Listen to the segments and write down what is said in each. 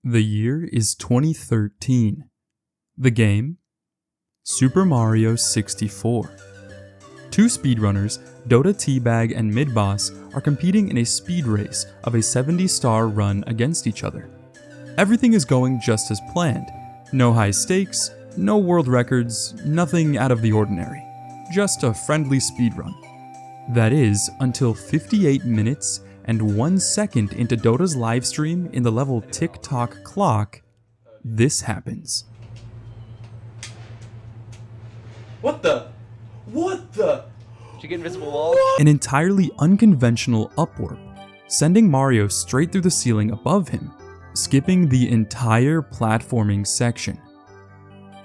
The year is 2013. The game? Super Mario 64. Two speedrunners, Dota Teabag and Midboss, are competing in a speed race of a 70-star run against each other. Everything is going just as planned. No high stakes, no world records, nothing out of the ordinary. Just a friendly speedrun. That is, until 58 minutes and 1 second into Dota's livestream in the level tick-tock clock, this happens. What the? Did you get invisible wall? An entirely unconventional upwarp, sending Mario straight through the ceiling above him, skipping the entire platforming section.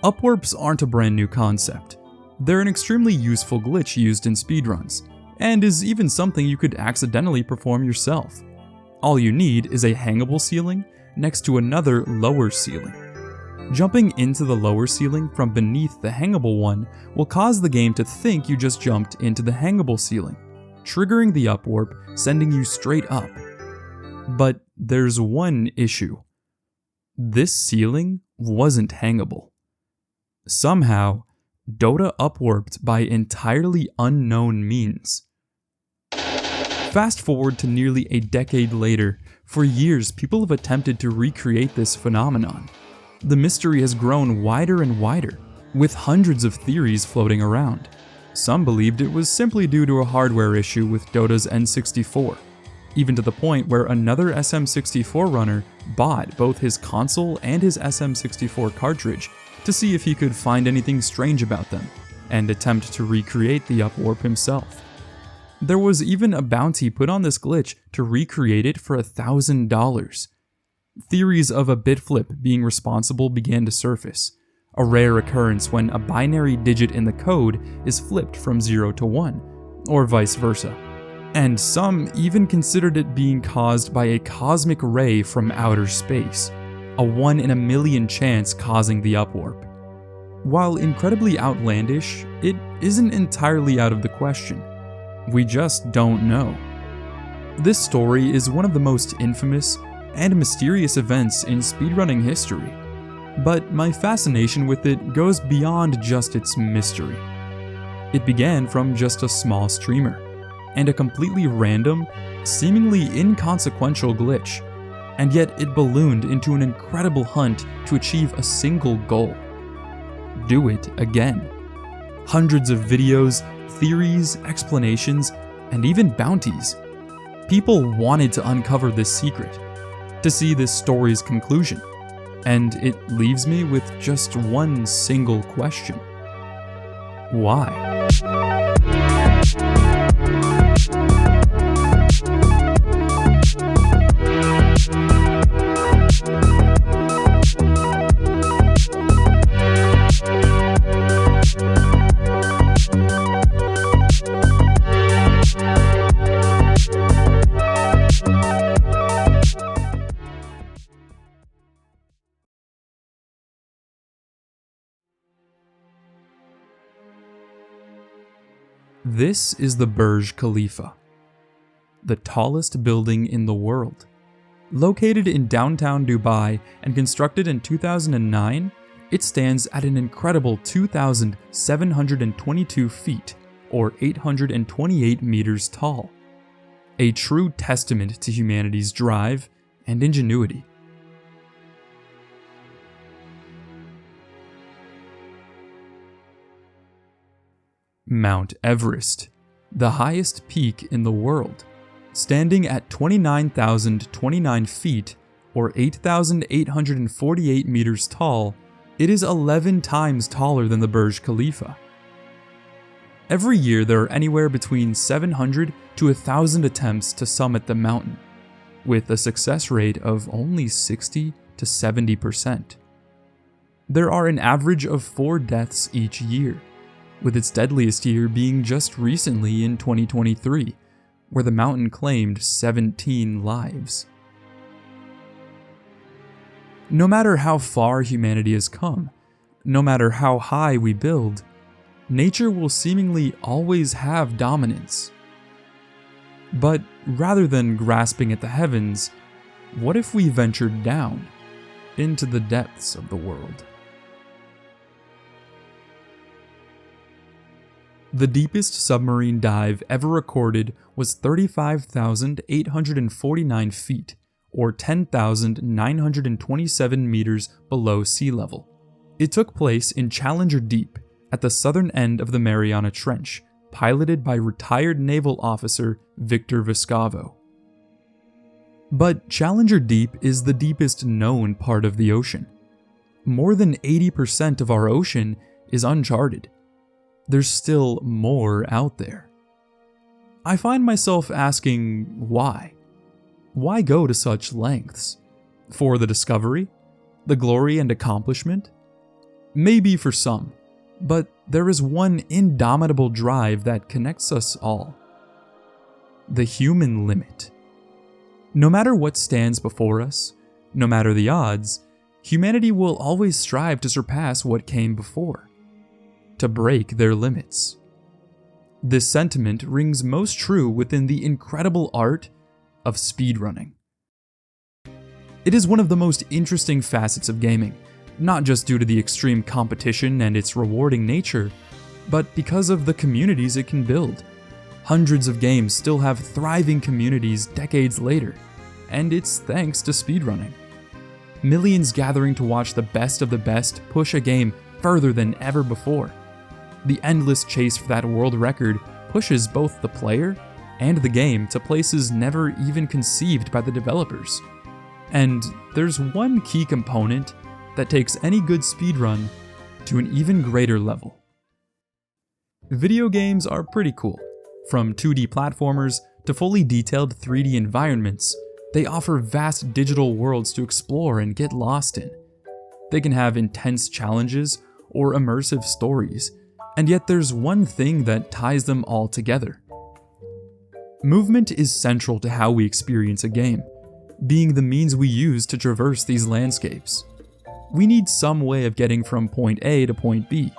Upwarps aren't a brand new concept. They're an extremely useful glitch used in speedruns, and is even something you could accidentally perform yourself. All you need is a hangable ceiling next to another lower ceiling. Jumping into the lower ceiling from beneath the hangable one will cause the game to think you just jumped into the hangable ceiling, triggering the upwarp, sending you straight up. But there's one issue. This ceiling wasn't hangable. Somehow, Dota upwarped by entirely unknown means. Fast forward to nearly a decade later, for years people have attempted to recreate this phenomenon. The mystery has grown wider and wider, with hundreds of theories floating around. Some believed it was simply due to a hardware issue with Dota's N64, even to the point where another SM64 runner bought both his console and his SM64 cartridge to see if he could find anything strange about them, and attempt to recreate the upwarp himself. There was even a bounty put on this glitch to recreate it for $1,000. Theories of a bit flip being responsible began to surface, a rare occurrence when a binary digit in the code is flipped from 0 to 1, or vice versa. And some even considered it being caused by a cosmic ray from outer space, a 1 in a million chance causing the upwarp. While incredibly outlandish, it isn't entirely out of the question. We just don't know. This story is one of the most infamous and mysterious events in speedrunning history, but my fascination with it goes beyond just its mystery. It began from just a small streamer, and a completely random, seemingly inconsequential glitch, and yet it ballooned into an incredible hunt to achieve a single goal. Do it again. Hundreds of videos, theories, explanations, and even bounties. People wanted to uncover this secret, to see this story's conclusion, and it leaves me with just one single question. Why? This is the Burj Khalifa, the tallest building in the world. Located in downtown Dubai and constructed in 2009, it stands at an incredible 2,722 feet, or 828 meters tall. A true testament to humanity's drive and ingenuity. Mount Everest, the highest peak in the world. Standing at 29,029 feet, or 8,848 meters tall, it is 11 times taller than the Burj Khalifa. Every year there are anywhere between 700 to 1,000 attempts to summit the mountain, with a success rate of only 60 to 70%. There are an average of 4 deaths each year, with its deadliest year being just recently in 2023, where the mountain claimed 17 lives. No matter how far humanity has come, no matter how high we build, nature will seemingly always have dominance. But rather than grasping at the heavens, what if we ventured down? into the depths of the world. The deepest submarine dive ever recorded was 35,849 feet, or 10,927 meters below sea level. It took place in Challenger Deep, at the southern end of the Mariana Trench, piloted by retired naval officer Victor Vescovo. But Challenger Deep is the deepest known part of the ocean. More than 80% of our ocean is uncharted. There's still more out there. I find myself asking why? Why go to such lengths? For the discovery? The glory and accomplishment? Maybe for some, but there is one indomitable drive that connects us all. The human limit. No matter what stands before us, no matter the odds, humanity will always strive to surpass what came before, to break their limits. This sentiment rings most true within the incredible art of speedrunning. It is one of the most interesting facets of gaming, not just due to the extreme competition and its rewarding nature, but because of the communities it can build. Hundreds of games still have thriving communities decades later, and it's thanks to speedrunning. Millions gathering to watch the best of the best push a game further than ever before. The endless chase for that world record pushes both the player and the game to places never even conceived by the developers. And there's one key component that takes any good speedrun to an even greater level. Video games are pretty cool. From 2D platformers to fully detailed 3D environments, they offer vast digital worlds to explore and get lost in. They can have intense challenges or immersive stories, and yet there's one thing that ties them all together. Movement is central to how we experience a game, being the means we use to traverse these landscapes. We need some way of getting from point A to point B,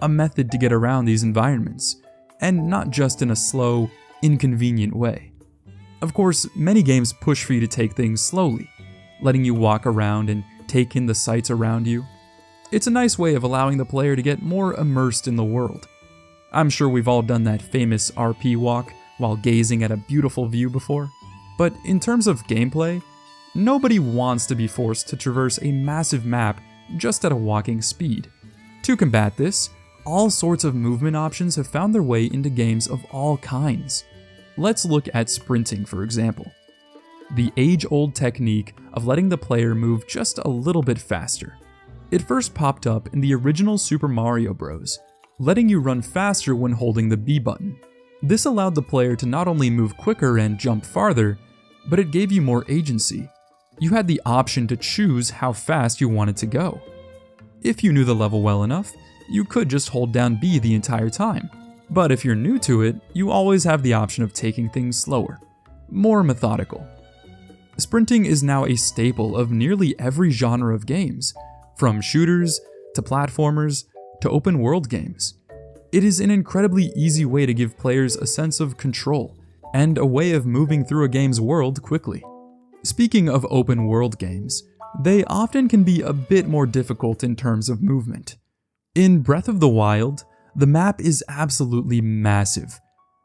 a method to get around these environments, and not just in a slow, inconvenient way. Of course, many games push for you to take things slowly, letting you walk around and take in the sights around you. It's a nice way of allowing the player to get more immersed in the world. I'm sure we've all done that famous RP walk while gazing at a beautiful view before, but in terms of gameplay, nobody wants to be forced to traverse a massive map just at a walking speed. To combat this, all sorts of movement options have found their way into games of all kinds. Let's look at sprinting, for example. The age-old technique of letting the player move just a little bit faster. It first popped up in the original Super Mario Bros., letting you run faster when holding the B button. This allowed the player to not only move quicker and jump farther, but it gave you more agency. You had the option to choose how fast you wanted to go. If you knew the level well enough, you could just hold down B the entire time. But if you're new to it, you always have the option of taking things slower, more methodical. Sprinting is now a staple of nearly every genre of games, from shooters to platformers to open world games. It is an incredibly easy way to give players a sense of control and a way of moving through a game's world quickly. Speaking of open world games, they often can be a bit more difficult in terms of movement. In Breath of the Wild, the map is absolutely massive.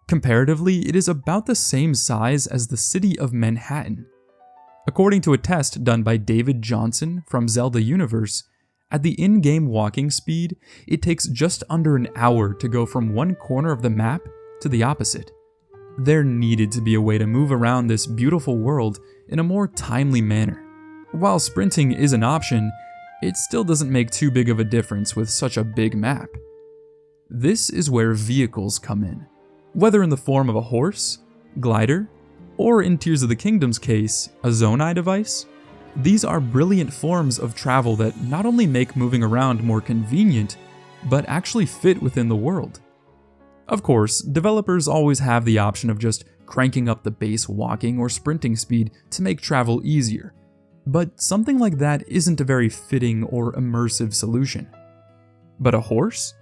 Comparatively, it is about the same size as the city of Manhattan. According to a test done by David Johnson from Zelda Universe, at the in-game walking speed, it takes just under an hour to go from one corner of the map to the opposite. There needed to be a way to move around this beautiful world in a more timely manner. While sprinting is an option, it still doesn't make too big of a difference with such a big map. This is where vehicles come in. Whether in the form of a horse, glider, or in Tears of the Kingdom's case, a Zonai device, these are brilliant forms of travel that not only make moving around more convenient, but actually fit within the world. Of course, developers always have the option of just cranking up the base walking or sprinting speed to make travel easier, but something like that isn't a very fitting or immersive solution. But a horse?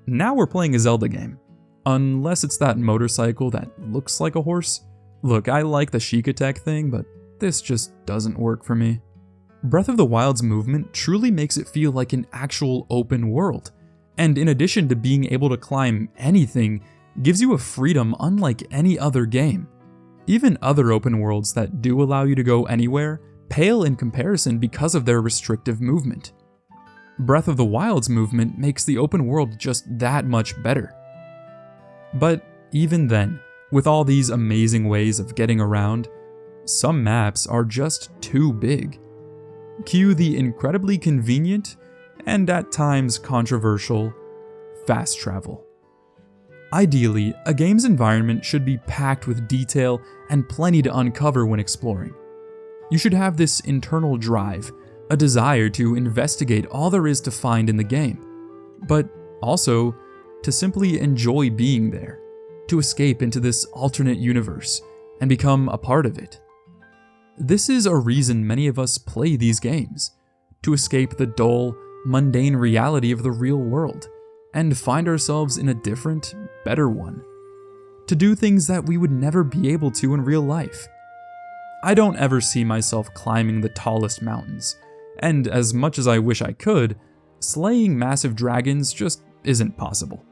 Now we're playing a Zelda game. Unless it's that motorcycle that looks like a horse. Look, I like the Sheikah Tech thing, but this just doesn't work for me. Breath of the Wild's movement truly makes it feel like an actual open world, and in addition to being able to climb anything, gives you a freedom unlike any other game. Even other open worlds that do allow you to go anywhere pale in comparison because of their restrictive movement. Breath of the Wild's movement makes the open world just that much better. But even then, with all these amazing ways of getting around, some maps are just too big. Cue the incredibly convenient, and at times controversial, fast travel. Ideally, a game's environment should be packed with detail and plenty to uncover when exploring. You should have this internal drive, a desire to investigate all there is to find in the game, but also to simply enjoy being there, to escape into this alternate universe and become a part of it. This is a reason many of us play these games, to escape the dull, mundane reality of the real world and find ourselves in a different, better one. To do things that we would never be able to in real life. I don't ever see myself climbing the tallest mountains, and as much as I wish I could, slaying massive dragons just isn't possible.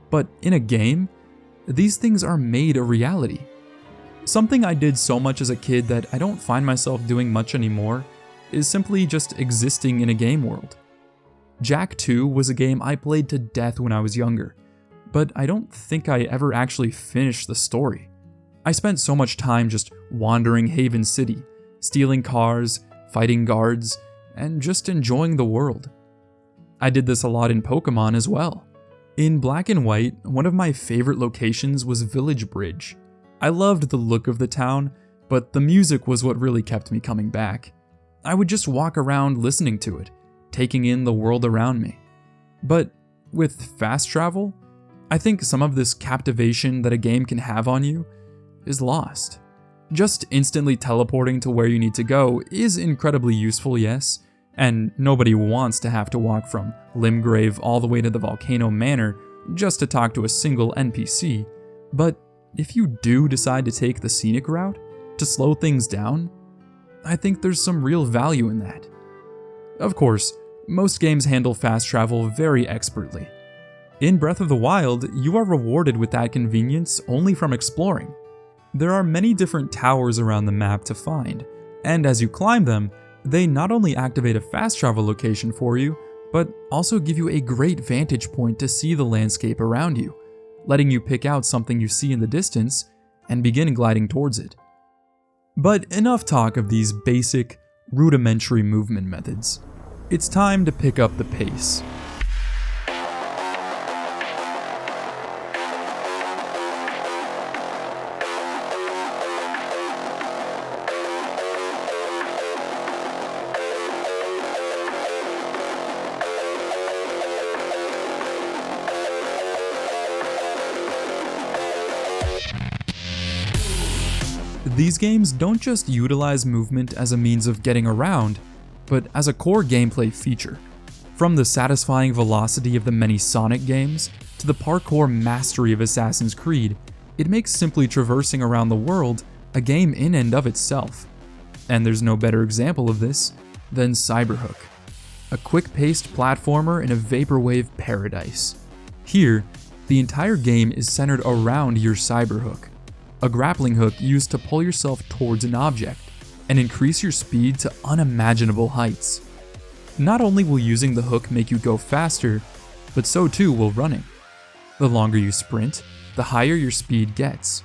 But in a game, these things are made a reality. Something I did so much as a kid that I don't find myself doing much anymore is simply just existing in a game world. Jak 2 was a game I played to death when I was younger, but I don't think I ever actually finished the story. I spent so much time just wandering Haven City, stealing cars, fighting guards, and just enjoying the world. I did this a lot in Pokemon as well. In Black and White, one of my favorite locations was Village Bridge. I loved the look of the town, but the music was what really kept me coming back. I would just walk around listening to it, taking in the world around me. But with fast travel, I think some of this captivation that a game can have on you is lost. Just instantly teleporting to where you need to go is incredibly useful, yes, and nobody wants to have to walk from Limgrave all the way to the Volcano Manor just to talk to a single NPC, but if you do decide to take the scenic route, to slow things down, I think there's some real value in that. Of course, most games handle fast travel very expertly. In Breath of the Wild, you are rewarded with that convenience only from exploring. There are many different towers around the map to find, and as you climb them, they not only activate a fast travel location for you, but also give you a great vantage point to see the landscape around you, letting you pick out something you see in the distance and begin gliding towards it. But enough talk of these basic, rudimentary movement methods. It's time to pick up the pace. These games don't just utilize movement as a means of getting around, but as a core gameplay feature. From the satisfying velocity of the many Sonic games, to the parkour mastery of Assassin's Creed, it makes simply traversing around the world a game in and of itself. And there's no better example of this than Cyberhook, a quick-paced platformer in a vaporwave paradise. Here, the entire game is centered around your Cyberhook, a grappling hook used to pull yourself towards an object and increase your speed to unimaginable heights. Not only will using the hook make you go faster, but so too will running. The longer you sprint, the higher your speed gets.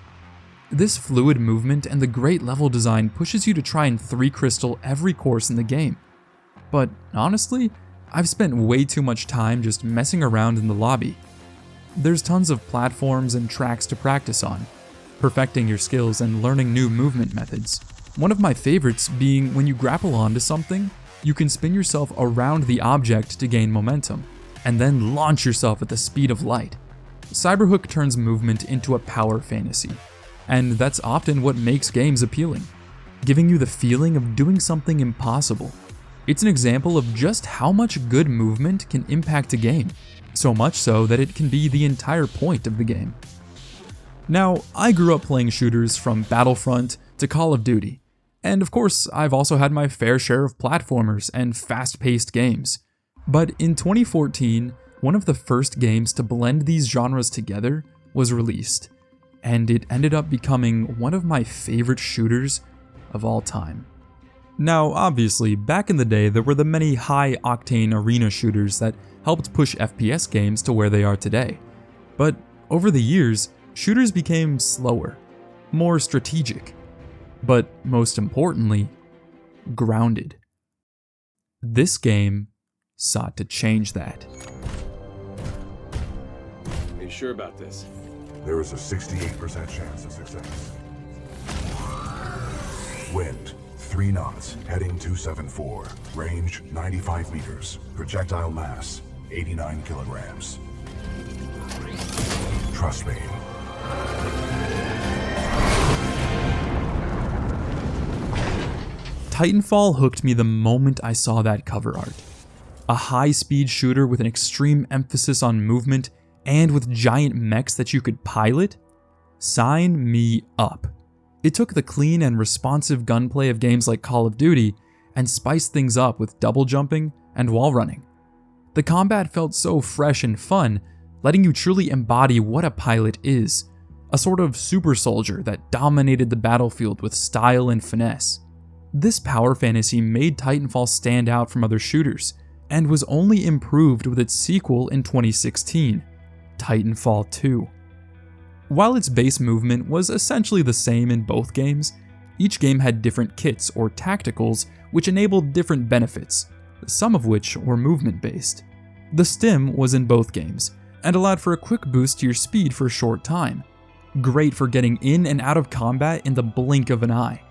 This fluid movement and the great level design pushes you to try and 3-crystal every course in the game. But honestly, I've spent way too much time just messing around in the lobby. There's tons of platforms and tracks to practice on, perfecting your skills and learning new movement methods. One of my favorites being when you grapple onto something, you can spin yourself around the object to gain momentum, and then launch yourself at the speed of light. Cyberhook turns movement into a power fantasy, and that's often what makes games appealing, giving you the feeling of doing something impossible. It's an example of just how much good movement can impact a game, so much so that it can be the entire point of the game. Now, I grew up playing shooters from Battlefront to Call of Duty, And of course, I've also had my fair share of platformers and fast-paced games. But in 2014, one of the first games to blend these genres together was released, and it ended up becoming one of my favorite shooters of all time. Now, obviously, back in the day, there were the many high-octane arena shooters that helped push FPS games to where they are today. But over the years, shooters became slower, more strategic, but most importantly, grounded. This game sought to change that. Are you sure about this? There is a 68% chance of success. Wind, 3 knots, heading 274. Range, 95 meters. Projectile mass, 89 kilograms. Trust me. Titanfall hooked me the moment I saw that cover art. A high-speed shooter with an extreme emphasis on movement and with giant mechs that you could pilot? Sign me up. It took the clean and responsive gunplay of games like Call of Duty and spiced things up with double jumping and wall running. The combat felt so fresh and fun, letting you truly embody what a pilot is, a sort of super soldier that dominated the battlefield with style and finesse. This power fantasy made Titanfall stand out from other shooters, and was only improved with its sequel in 2016, Titanfall 2. While its base movement was essentially the same in both games, each game had different kits or tacticals which enabled different benefits, some of which were movement-based. The stim was in both games, and allowed for a quick boost to your speed for a short time, great for getting in and out of combat in the blink of an eye.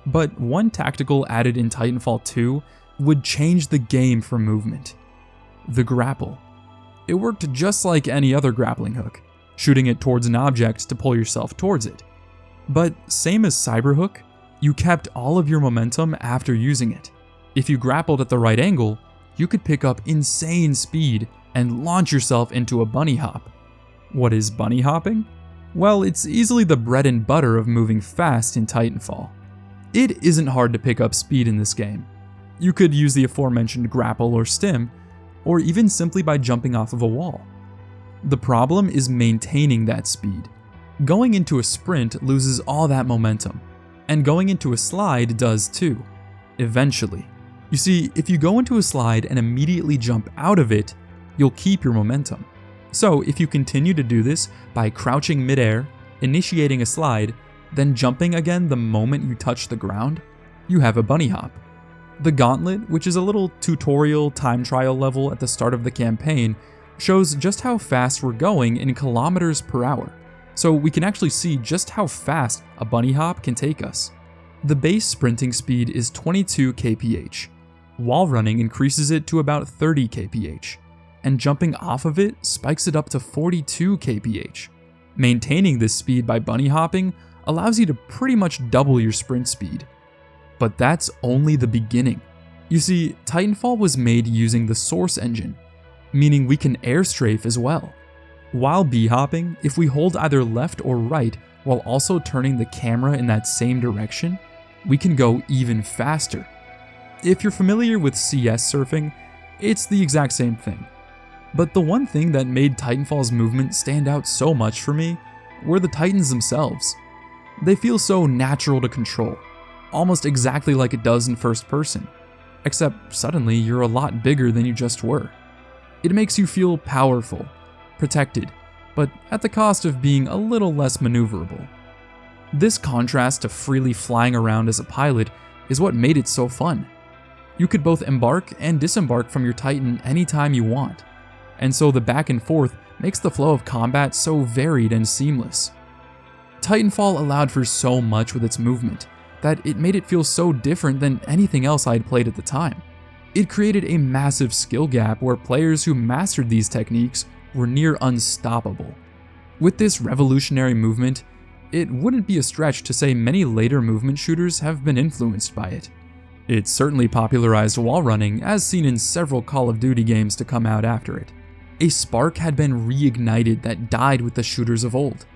But one tactical added in Titanfall 2 would change the game for movement: the grapple. It worked just like any other grappling hook, shooting it towards an object to pull yourself towards it. But same as Cyberhook, you kept all of your momentum after using it. If you grappled at the right angle, you could pick up insane speed and launch yourself into a bunny hop. What is bunny hopping? Well, it's easily the bread and butter of moving fast in Titanfall. It isn't hard to pick up speed in this game. You could use the aforementioned grapple or stim, or even simply by jumping off of a wall. The problem is maintaining that speed. Going into a sprint loses all that momentum, and going into a slide does too, eventually. You see, if you go into a slide and immediately jump out of it, you'll keep your momentum. So if you continue to do this by crouching midair, initiating a slide, then jumping again the moment you touch the ground, you have a bunny hop. The Gauntlet, which is a little tutorial time trial level at the start of the campaign, shows just how fast we're going in kilometers per hour, so we can actually see just how fast a bunny hop can take us. The base sprinting speed is 22 kph. Wall running increases it to about 30 kph, and jumping off of it spikes it up to 42 kph. Maintaining this speed by bunny hopping allows you to pretty much double your sprint speed. But that's only the beginning. You see, Titanfall was made using the Source engine, meaning we can air strafe as well. While b-hopping, if we hold either left or right while also turning the camera in that same direction, we can go even faster. If you're familiar with CS surfing, it's the exact same thing. But the one thing that made Titanfall's movement stand out so much for me were the Titans themselves. They feel so natural to control, almost exactly like it does in first person, except suddenly you're a lot bigger than you just were. It makes you feel powerful, protected, but at the cost of being a little less maneuverable. This contrast to freely flying around as a pilot is what made it so fun. You could both embark and disembark from your Titan anytime you want, and so the back and forth makes the flow of combat so varied and seamless. Titanfall allowed for so much with its movement that it made it feel so different than anything else I had played at the time. It created a massive skill gap where players who mastered these techniques were near unstoppable. With this revolutionary movement, it wouldn't be a stretch to say many later movement shooters have been influenced by it. It certainly popularized wall running, as seen in several Call of Duty games to come out after it. A spark had been reignited that died with the shooters of old.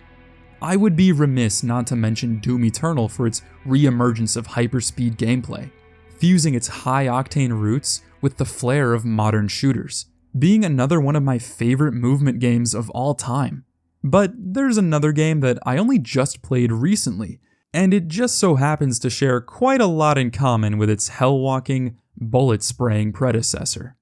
I would be remiss not to mention Doom Eternal for its re-emergence of hyperspeed gameplay, fusing its high-octane roots with the flair of modern shooters, being another one of my favorite movement games of all time. But there's another game that I only just played recently, and it just so happens to share quite a lot in common with its hell-walking, bullet-spraying predecessor.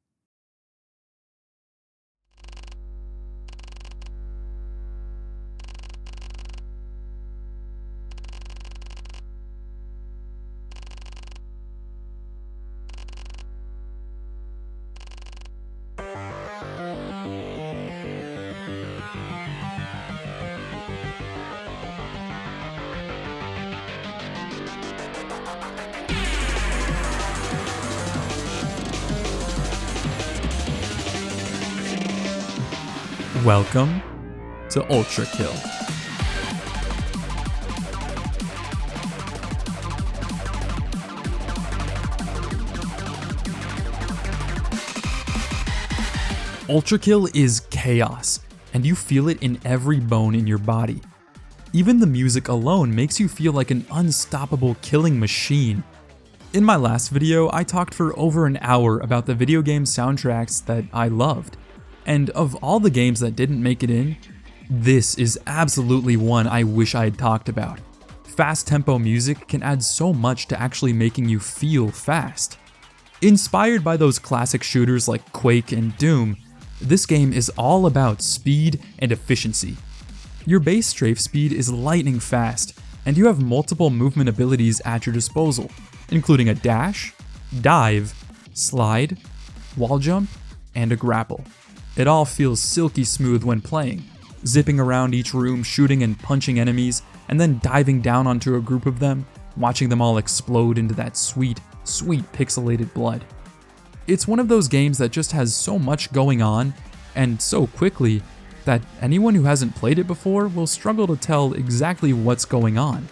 Welcome to Ultra Kill. Ultra Kill is chaos, and you feel it in every bone in your body. Even the music alone makes you feel like an unstoppable killing machine. In my last video, I talked for over an hour about the video game soundtracks that I loved. And of all the games that didn't make it in, this is absolutely one I wish I had talked about. Fast tempo music can add so much to actually making you feel fast. Inspired by those classic shooters like Quake and Doom, this game is all about speed and efficiency. Your base strafe speed is lightning fast, and you have multiple movement abilities at your disposal, including a dash, dive, slide, wall jump, and a grapple. It all feels silky smooth when playing, zipping around each room, shooting and punching enemies, and then diving down onto a group of them, watching them all explode into that sweet, sweet pixelated blood. It's one of those games that just has so much going on, and so quickly, that anyone who hasn't played it before will struggle to tell exactly what's going on.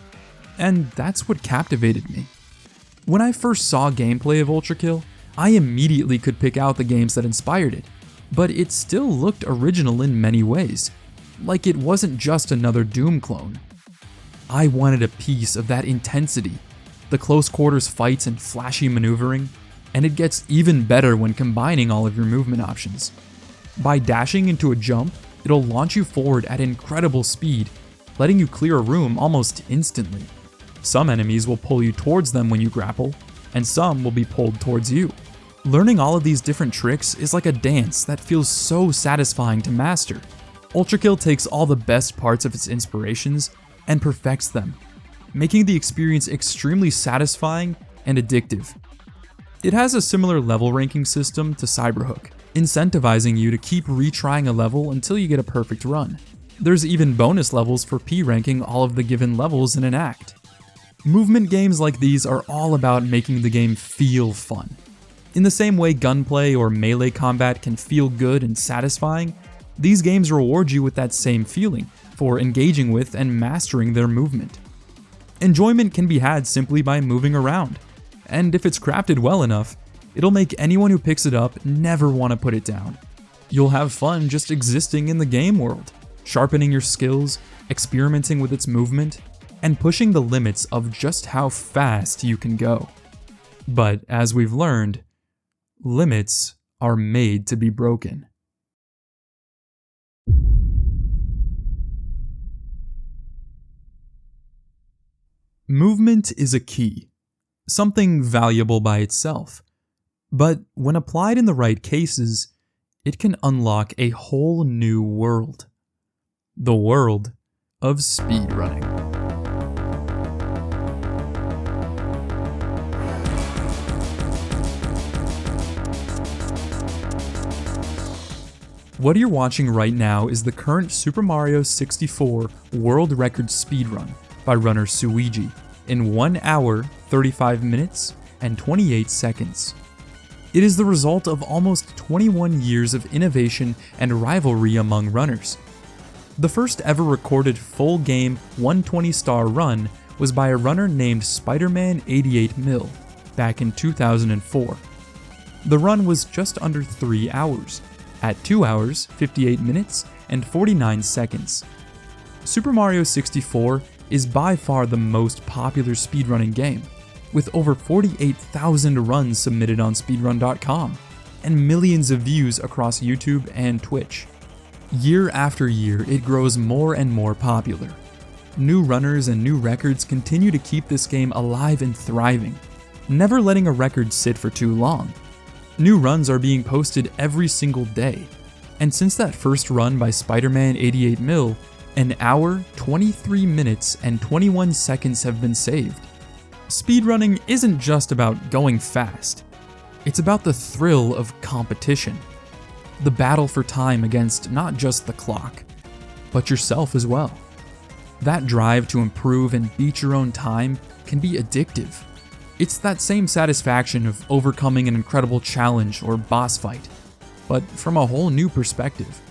And that's what captivated me. When I first saw gameplay of Ultra Kill, I immediately could pick out the games that inspired it. But it still looked original in many ways, like it wasn't just another Doom clone. I wanted a piece of that intensity, the close quarters fights and flashy maneuvering, and it gets even better when combining all of your movement options. By dashing into a jump, it'll launch you forward at incredible speed, letting you clear a room almost instantly. Some enemies will pull you towards them when you grapple, and some will be pulled towards you. Learning all of these different tricks is like a dance that feels so satisfying to master. Ultra Kill takes all the best parts of its inspirations and perfects them, making the experience extremely satisfying and addictive. It has a similar level ranking system to Cyberhook, incentivizing you to keep retrying a level until you get a perfect run. There's even bonus levels for P-ranking all of the given levels in an act. Movement games like these are all about making the game feel fun. In the same way gunplay or melee combat can feel good and satisfying, these games reward you with that same feeling for engaging with and mastering their movement. Enjoyment can be had simply by moving around, and if it's crafted well enough, it'll make anyone who picks it up never want to put it down. You'll have fun just existing in the game world, sharpening your skills, experimenting with its movement, and pushing the limits of just how fast you can go. But as we've learned, limits are made to be broken. Movement is a key, something valuable by itself, but when applied in the right cases, it can unlock a whole new world. The world of speedrunning. What you're watching right now is the current Super Mario 64 world record speedrun by runner Suiji in 1 hour, 35 minutes, and 28 seconds. It is the result of almost 21 years of innovation and rivalry among runners. The first ever recorded full game 120-star run was by a runner named Spider-Man88mil back in 2004. The run was just under 3 hours, at 2 hours, 58 minutes, and 49 seconds. Super Mario 64 is by far the most popular speedrunning game, with over 48,000 runs submitted on speedrun.com and millions of views across YouTube and Twitch. Year after year, it grows more and more popular. New runners and new records continue to keep this game alive and thriving, never letting a record sit for too long. New runs are being posted every single day, and since that first run by Spider-Man 88mm, an hour, 23 minutes, and 21 seconds have been saved. Speedrunning isn't just about going fast. It's about the thrill of competition. The battle for time against not just the clock, but yourself as well. That drive to improve and beat your own time can be addictive. It's that same satisfaction of overcoming an incredible challenge or boss fight, but from a whole new perspective.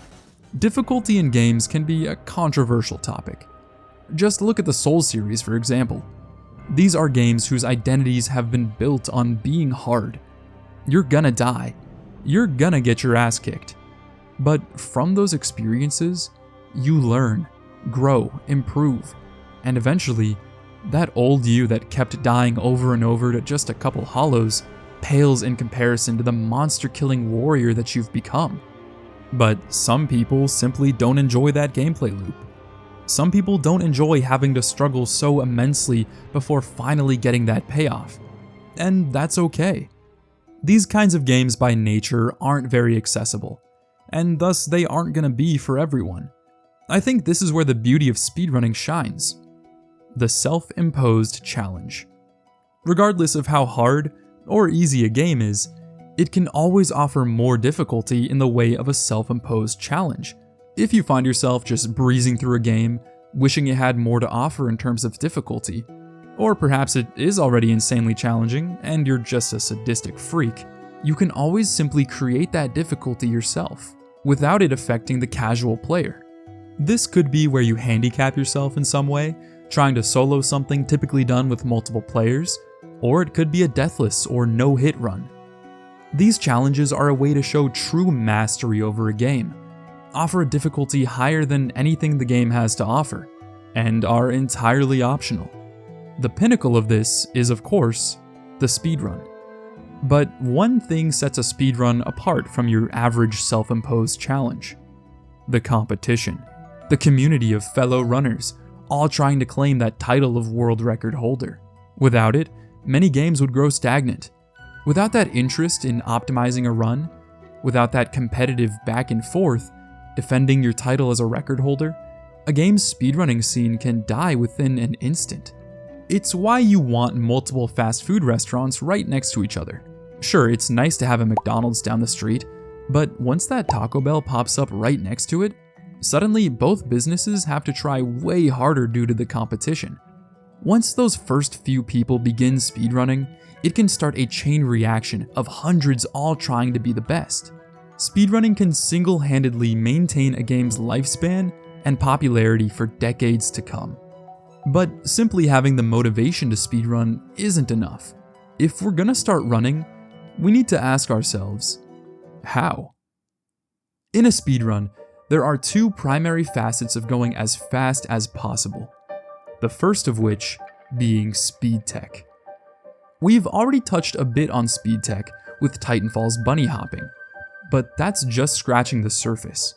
Difficulty in games can be a controversial topic. Just look at the Souls series, for example. These are games whose identities have been built on being hard. You're gonna die. You're gonna get your ass kicked. But from those experiences, you learn, grow, improve, and eventually, that old you that kept dying over and over to just a couple hollows pales in comparison to the monster-killing warrior that you've become. But some people simply don't enjoy that gameplay loop. Some people don't enjoy having to struggle so immensely before finally getting that payoff. And that's okay. These kinds of games by nature aren't very accessible, and thus they aren't gonna be for everyone. I think this is where the beauty of speedrunning shines. The self-imposed challenge. Regardless of how hard or easy a game is, it can always offer more difficulty in the way of a self-imposed challenge. If you find yourself just breezing through a game, wishing it had more to offer in terms of difficulty, or perhaps it is already insanely challenging and you're just a sadistic freak, you can always simply create that difficulty yourself, without it affecting the casual player. This could be where you handicap yourself in some way, trying to solo something typically done with multiple players, or it could be a deathless or no-hit run. These challenges are a way to show true mastery over a game, offer a difficulty higher than anything the game has to offer, and are entirely optional. The pinnacle of this is, of course, the speedrun. But one thing sets a speedrun apart from your average self-imposed challenge: the competition, the community of fellow runners, all trying to claim that title of world record holder. Without it, many games would grow stagnant. Without that interest in optimizing a run, without that competitive back and forth, defending your title as a record holder, a game's speedrunning scene can die within an instant. It's why you want multiple fast food restaurants right next to each other. Sure, it's nice to have a McDonald's down the street, but once that Taco Bell pops up right next to it, suddenly both businesses have to try way harder due to the competition. Once those first few people begin speedrunning, it can start a chain reaction of hundreds all trying to be the best. Speedrunning can single-handedly maintain a game's lifespan and popularity for decades to come. But simply having the motivation to speedrun isn't enough. If we're gonna start running, we need to ask ourselves, how? In a speedrun, there are two primary facets of going as fast as possible. The first of which being speed tech. We've already touched a bit on speed tech with Titanfall's bunny hopping, but that's just scratching the surface.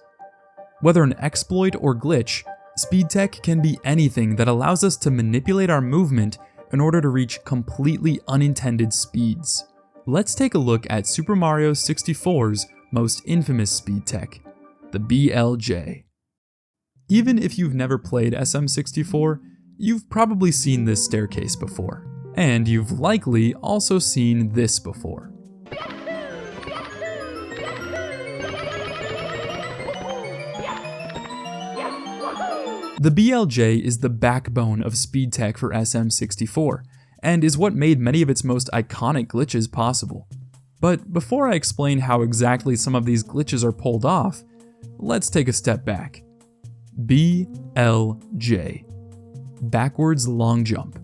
Whether an exploit or glitch, speed tech can be anything that allows us to manipulate our movement in order to reach completely unintended speeds. Let's take a look at Super Mario 64's most infamous speed tech, the BLJ. Even if you've never played SM64, you've probably seen this staircase before, and you've likely also seen this before. The BLJ is the backbone of speed tech for SM64, and is what made many of its most iconic glitches possible. But before I explain how exactly some of these glitches are pulled off, let's take a step back. BLJ. Backwards long jump.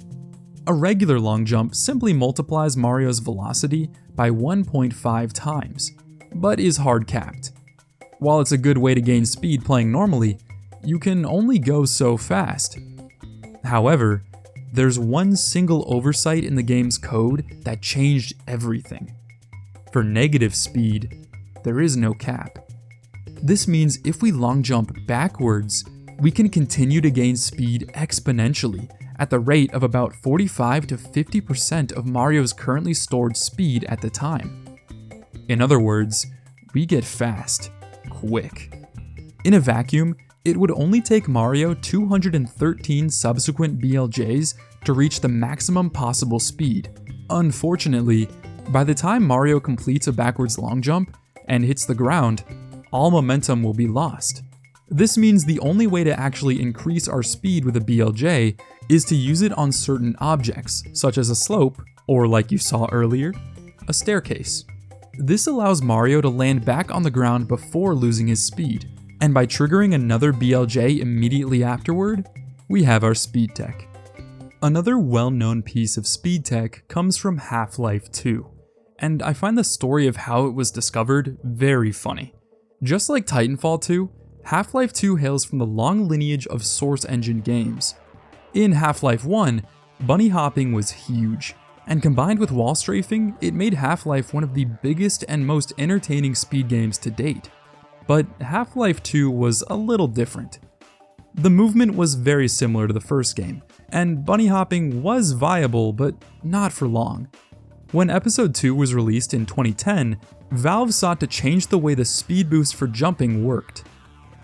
A regular long jump simply multiplies Mario's velocity by 1.5 times, but is hard capped. While it's a good way to gain speed playing normally, you can only go so fast. However, there's one single oversight in the game's code that changed everything. For negative speed, there is no cap. This means if we long jump backwards, we can continue to gain speed exponentially at the rate of about 45 to 50% of Mario's currently stored speed at the time. In other words, we get fast, quick. In a vacuum, it would only take Mario 213 subsequent BLJs to reach the maximum possible speed. Unfortunately, by the time Mario completes a backwards long jump and hits the ground, all momentum will be lost. This means the only way to actually increase our speed with a BLJ is to use it on certain objects, such as a slope, or like you saw earlier, a staircase. This allows Mario to land back on the ground before losing his speed, and by triggering another BLJ immediately afterward, we have our speed tech. Another well-known piece of speed tech comes from Half-Life 2, and I find the story of how it was discovered very funny. Just like Titanfall 2, Half-Life 2 hails from the long lineage of Source Engine games. In Half-Life 1, bunny hopping was huge, and combined with wall strafing, it made Half-Life one of the biggest and most entertaining speed games to date. But Half-Life 2 was a little different. The movement was very similar to the first game, and bunny hopping was viable, but not for long. When Episode 2 was released in 2010, Valve sought to change the way the speed boost for jumping worked.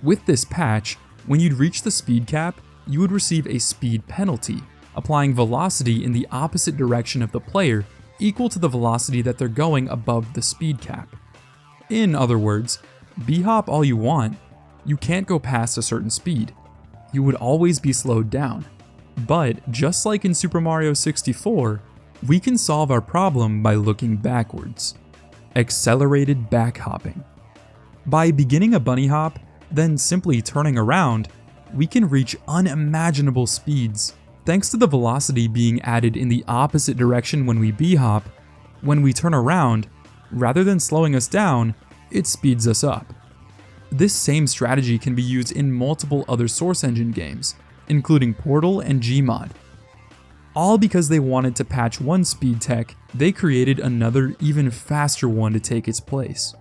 With this patch, when you'd reach the speed cap, you would receive a speed penalty, applying velocity in the opposite direction of the player, equal to the velocity that they're going above the speed cap. In other words, b-hop all you want, you can't go past a certain speed. You would always be slowed down. But just like in Super Mario 64, we can solve our problem by looking backwards. Accelerated back hopping. By beginning a bunny hop, then simply turning around, we can reach unimaginable speeds. Thanks to the velocity being added in the opposite direction when we b-hop, when we turn around, rather than slowing us down, it speeds us up. This same strategy can be used in multiple other Source Engine games, including Portal and Gmod. All because they wanted to patch one speed tech, they created another even faster one to take its place.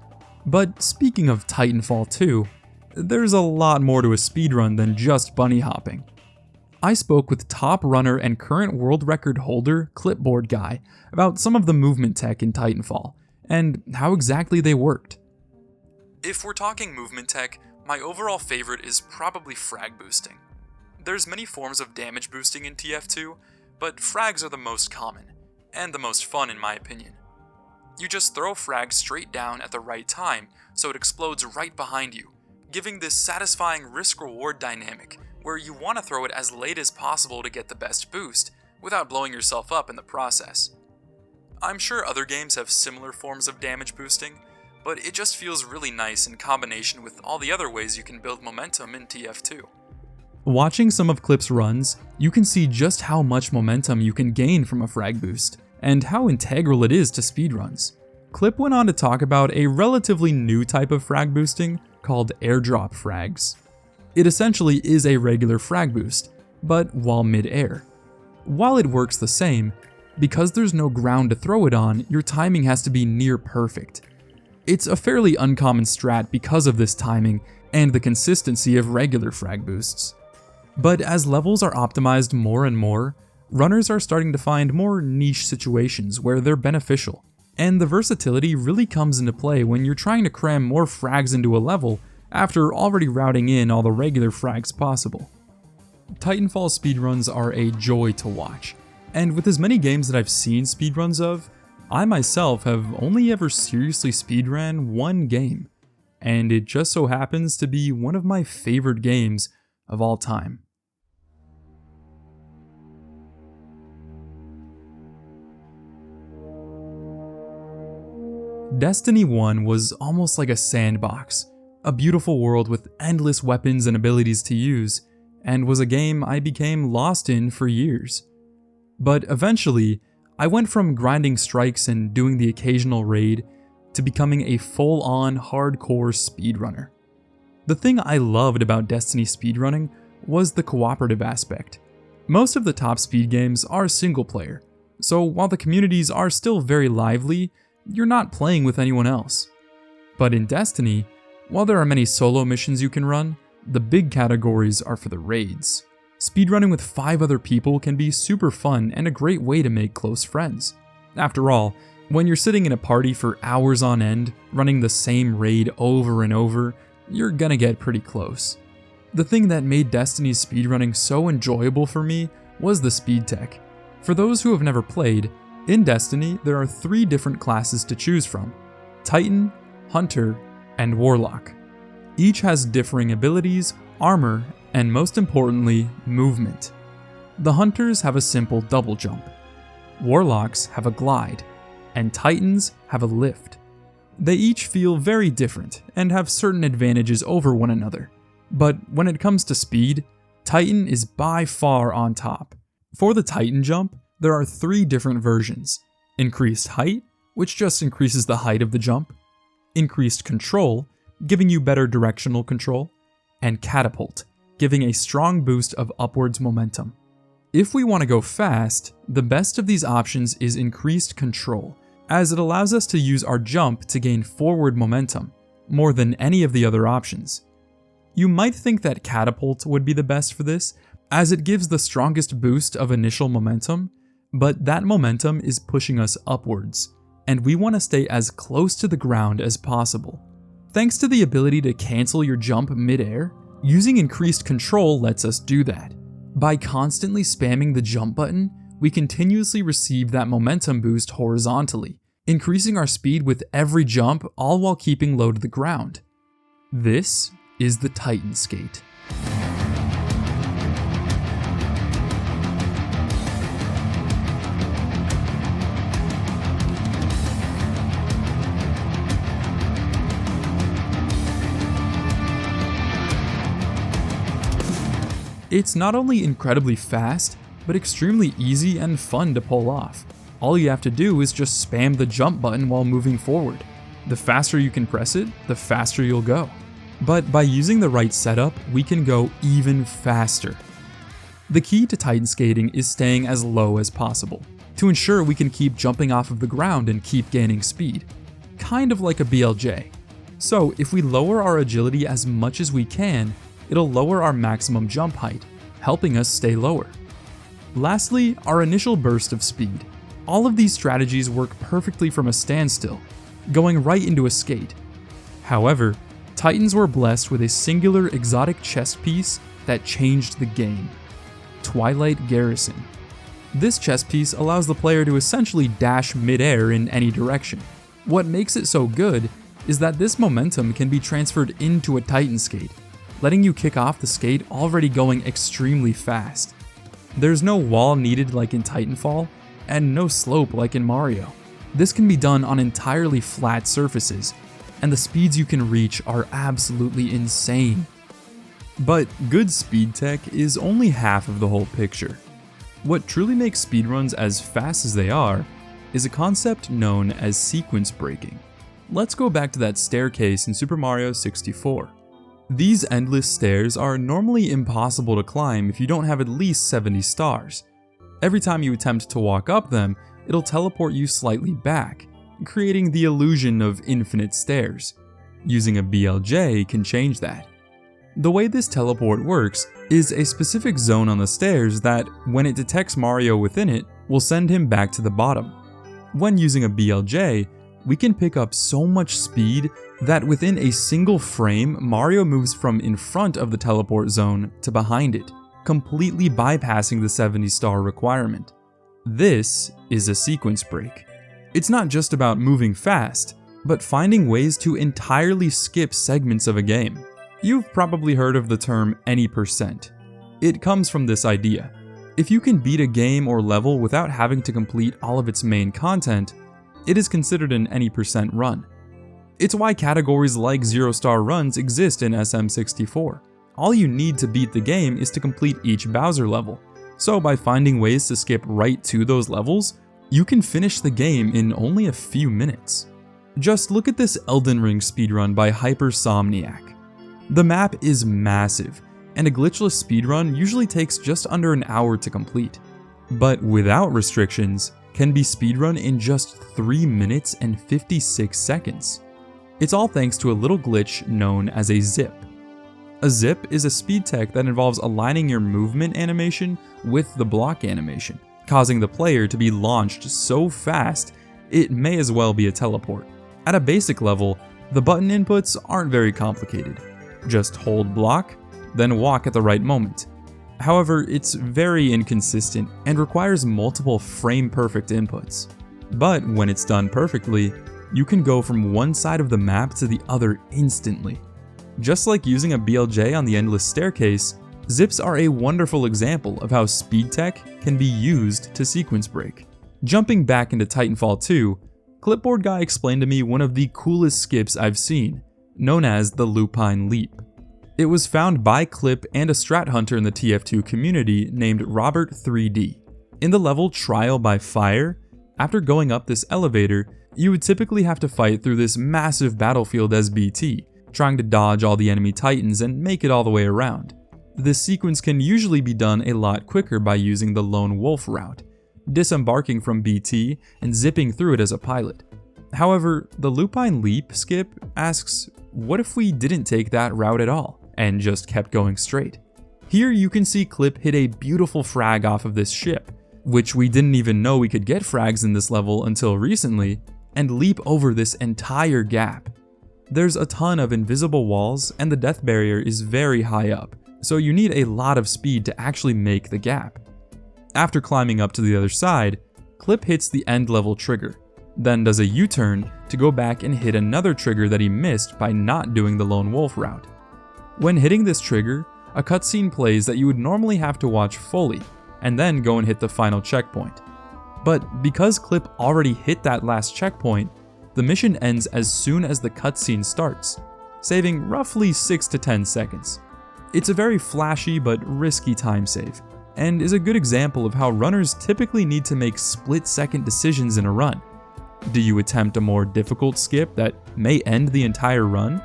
But speaking of Titanfall 2, there's a lot more to a speedrun than just bunny hopping. I spoke with top runner and current world record holder ClipBoardGuy about some of the movement tech in Titanfall, and how exactly they worked. If we're talking movement tech, my overall favorite is probably frag boosting. There's many forms of damage boosting in TF2, but frags are the most common, and the most fun in my opinion. You just throw frags straight down at the right time, so it explodes right behind you, giving this satisfying risk-reward dynamic, where you want to throw it as late as possible to get the best boost, without blowing yourself up in the process. I'm sure other games have similar forms of damage boosting, but it just feels really nice in combination with all the other ways you can build momentum in TF2. Watching some of Clip's runs, you can see just how much momentum you can gain from a frag boost, and how integral it is to speedruns. Clip went on to talk about a relatively new type of frag boosting called airdrop frags. It essentially is a regular frag boost, but while mid-air. While it works the same, because there's no ground to throw it on, your timing has to be near perfect. It's a fairly uncommon strat because of this timing and the consistency of regular frag boosts. But as levels are optimized more and more, runners are starting to find more niche situations where they're beneficial, and the versatility really comes into play when you're trying to cram more frags into a level after already routing in all the regular frags possible. Titanfall speedruns are a joy to watch, and with as many games that I've seen speedruns of, I myself have only ever seriously speedran one game, and it just so happens to be one of my favorite games of all time. Destiny 1 was almost like a sandbox, a beautiful world with endless weapons and abilities to use, and was a game I became lost in for years. But eventually, I went from grinding strikes and doing the occasional raid to becoming a full-on hardcore speedrunner. The thing I loved about Destiny speedrunning was the cooperative aspect. Most of the top speed games are single player, so while the communities are still very lively, you're not playing with anyone else. But in Destiny, while there are many solo missions you can run, the big categories are for the raids. Speedrunning with 5 other people can be super fun and a great way to make close friends. After all, when you're sitting in a party for hours on end, running the same raid over and over, you're gonna get pretty close. The thing that made Destiny's speedrunning so enjoyable for me was the speed tech. For those who have never played, in Destiny there are 3 different classes to choose from: Titan, Hunter, and Warlock. Each has differing abilities, armor, and most importantly, movement. The Hunters have a simple double jump, Warlocks have a glide, and Titans have a lift. They each feel very different and have certain advantages over one another, but when it comes to speed, Titan is by far on top. For the Titan jump, there are 3 different versions: increased height, which just increases the height of the jump, increased control, giving you better directional control, and catapult, giving a strong boost of upwards momentum. If we want to go fast, the best of these options is increased control, as it allows us to use our jump to gain forward momentum, more than any of the other options. You might think that catapult would be the best for this, as it gives the strongest boost of initial momentum, but that momentum is pushing us upwards, and we want to stay as close to the ground as possible. Thanks to the ability to cancel your jump mid-air, using increased control lets us do that. By constantly spamming the jump button, we continuously receive that momentum boost horizontally, increasing our speed with every jump, all while keeping low to the ground. This is the Titan skate. It's not only incredibly fast, but extremely easy and fun to pull off. All you have to do is just spam the jump button while moving forward. The faster you can press it, the faster you'll go. But by using the right setup, we can go even faster. The key to Titan skating is staying as low as possible, to ensure we can keep jumping off of the ground and keep gaining speed. Kind of like a BLJ. So if we lower our agility as much as we can, it'll lower our maximum jump height, helping us stay lower. Lastly, our initial burst of speed. All of these strategies work perfectly from a standstill, going right into a skate. However, Titans were blessed with a singular exotic chest piece that changed the game: Twilight Garrison. This chest piece allows the player to essentially dash mid-air in any direction. What makes it so good is that this momentum can be transferred into a Titan skate, letting you kick off the skate already going extremely fast. There's no wall needed like in Titanfall, and no slope like in Mario. This can be done on entirely flat surfaces, and the speeds you can reach are absolutely insane. But good speed tech is only half of the whole picture. What truly makes speedruns as fast as they are is a concept known as sequence breaking. Let's go back to that staircase in Super Mario 64. These endless stairs are normally impossible to climb if you don't have at least 70 stars. Every time you attempt to walk up them, it'll teleport you slightly back, creating the illusion of infinite stairs. Using a BLJ can change that. The way this teleport works is a specific zone on the stairs that, when it detects Mario within it, will send him back to the bottom. When using a BLJ, we can pick up so much speed that within a single frame, Mario moves from in front of the teleport zone to behind it, completely bypassing the 70-star requirement. This is a sequence break. It's not just about moving fast, but finding ways to entirely skip segments of a game. You've probably heard of the term any percent. It comes from this idea. If you can beat a game or level without having to complete all of its main content, it is considered an any percent run. It's why categories like 0-star runs exist in SM64. All you need to beat the game is to complete each Bowser level. So by finding ways to skip right to those levels, you can finish the game in only a few minutes. Just look at this Elden Ring speedrun by Hypersomniac. The map is massive, and a glitchless speedrun usually takes just under an hour to complete, but without restrictions, can be speedrun in just 3 minutes and 56 seconds. It's all thanks to a little glitch known as a zip. A zip is a speed tech that involves aligning your movement animation with the block animation, causing the player to be launched so fast it may as well be a teleport. At a basic level, the button inputs aren't very complicated. Just hold block, then walk at the right moment. However, it's very inconsistent and requires multiple frame-perfect inputs. But when it's done perfectly, you can go from one side of the map to the other instantly. Just like using a BLJ on the endless staircase, zips are a wonderful example of how speed tech can be used to sequence break. Jumping back into Titanfall 2, ClipBoardGuy explained to me one of the coolest skips I've seen, known as the Lupine Leap. It was found by Clip and a strat hunter in the TF2 community named Robert 3D. In the level Trial by Fire, after going up this elevator, you would typically have to fight through this massive battlefield as BT, trying to dodge all the enemy titans and make it all the way around. This sequence can usually be done a lot quicker by using the Lone Wolf route, disembarking from BT and zipping through it as a pilot. However, the Lupine Leap skip asks, what if we didn't take that route at all, and just kept going straight? Here you can see Clip hit a beautiful frag off of this ship, which we didn't even know we could get frags in this level until recently, and leap over this entire gap. There's a ton of invisible walls and the death barrier is very high up, so you need a lot of speed to actually make the gap. After climbing up to the other side, Clip hits the end level trigger, then does a U-turn to go back and hit another trigger that he missed by not doing the Lone Wolf route. When hitting this trigger, a cutscene plays that you would normally have to watch fully, and then go and hit the final checkpoint. But because Clip already hit that last checkpoint, the mission ends as soon as the cutscene starts, saving roughly 6 to 10 seconds. It's a very flashy but risky time save, and is a good example of how runners typically need to make split-second decisions in a run. Do you attempt a more difficult skip that may end the entire run,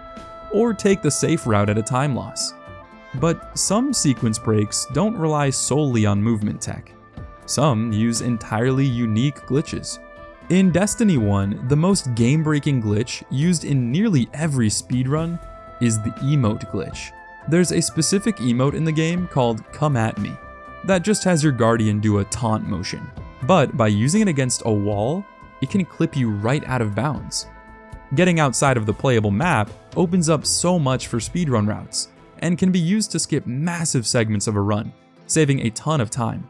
or take the safe route at a time loss? But some sequence breaks don't rely solely on movement tech. Some use entirely unique glitches. In Destiny 1, the most game-breaking glitch used in nearly every speedrun is the emote glitch. There's a specific emote in the game called Come At Me that just has your guardian do a taunt motion, but by using it against a wall, it can clip you right out of bounds. Getting outside of the playable map opens up so much for speedrun routes, and can be used to skip massive segments of a run, saving a ton of time.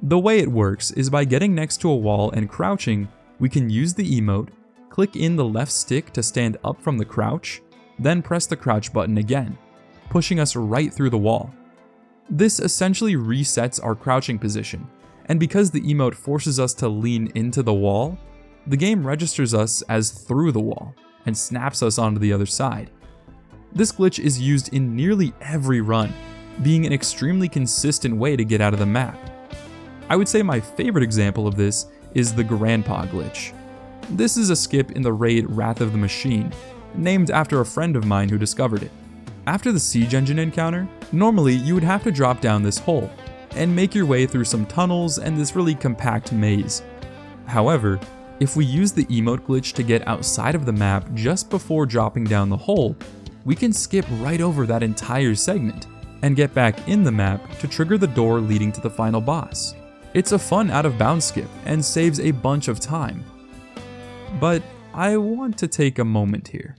The way it works is by getting next to a wall and crouching, we can use the emote, click in the left stick to stand up from the crouch, then press the crouch button again, pushing us right through the wall. This essentially resets our crouching position, and because the emote forces us to lean into the wall, the game registers us as through the wall and snaps us onto the other side. This glitch is used in nearly every run, being an extremely consistent way to get out of the map. I would say my favorite example of this is the Grandpa glitch. This is a skip in the raid Wrath of the Machine, named after a friend of mine who discovered it. After the siege engine encounter, normally you would have to drop down this hole, and make your way through some tunnels and this really compact maze. However, if we use the emote glitch to get outside of the map just before dropping down the hole, we can skip right over that entire segment, and get back in the map to trigger the door leading to the final boss. It's a fun out-of-bounds skip and saves a bunch of time. But I want to take a moment here.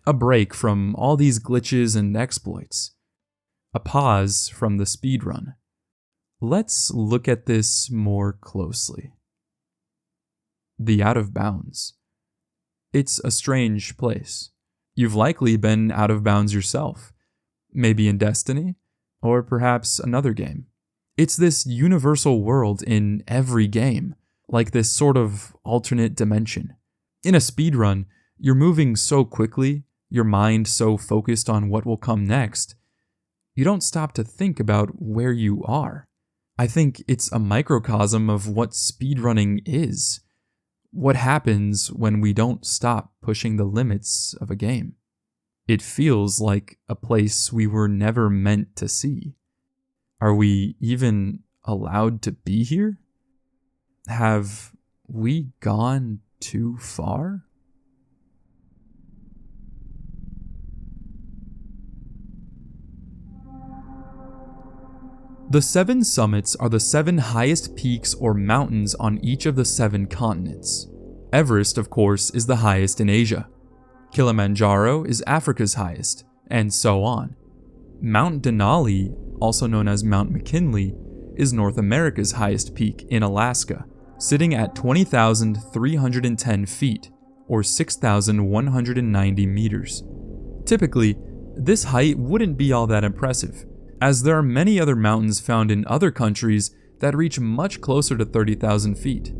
A break from all these glitches and exploits. A pause from the speedrun. Let's look at this more closely. The out of bounds. It's a strange place. You've likely been out of bounds yourself, maybe in Destiny, or perhaps another game. It's this universal world in every game, like this sort of alternate dimension. In a speedrun, you're moving so quickly, your mind so focused on what will come next, you don't stop to think about where you are. I think it's a microcosm of what speedrunning is. What happens when we don't stop pushing the limits of a game? It feels like a place we were never meant to see. Are we even allowed to be here? Have we gone too far? The 7 summits are the 7 highest peaks or mountains on each of the 7 continents. Everest, of course, is the highest in Asia. Kilimanjaro is Africa's highest, and so on. Mount Denali, also known as Mount McKinley, is North America's highest peak in Alaska, sitting at 20,310 feet, or 6,190 meters. Typically, this height wouldn't be all that impressive, as there are many other mountains found in other countries that reach much closer to 30,000 feet.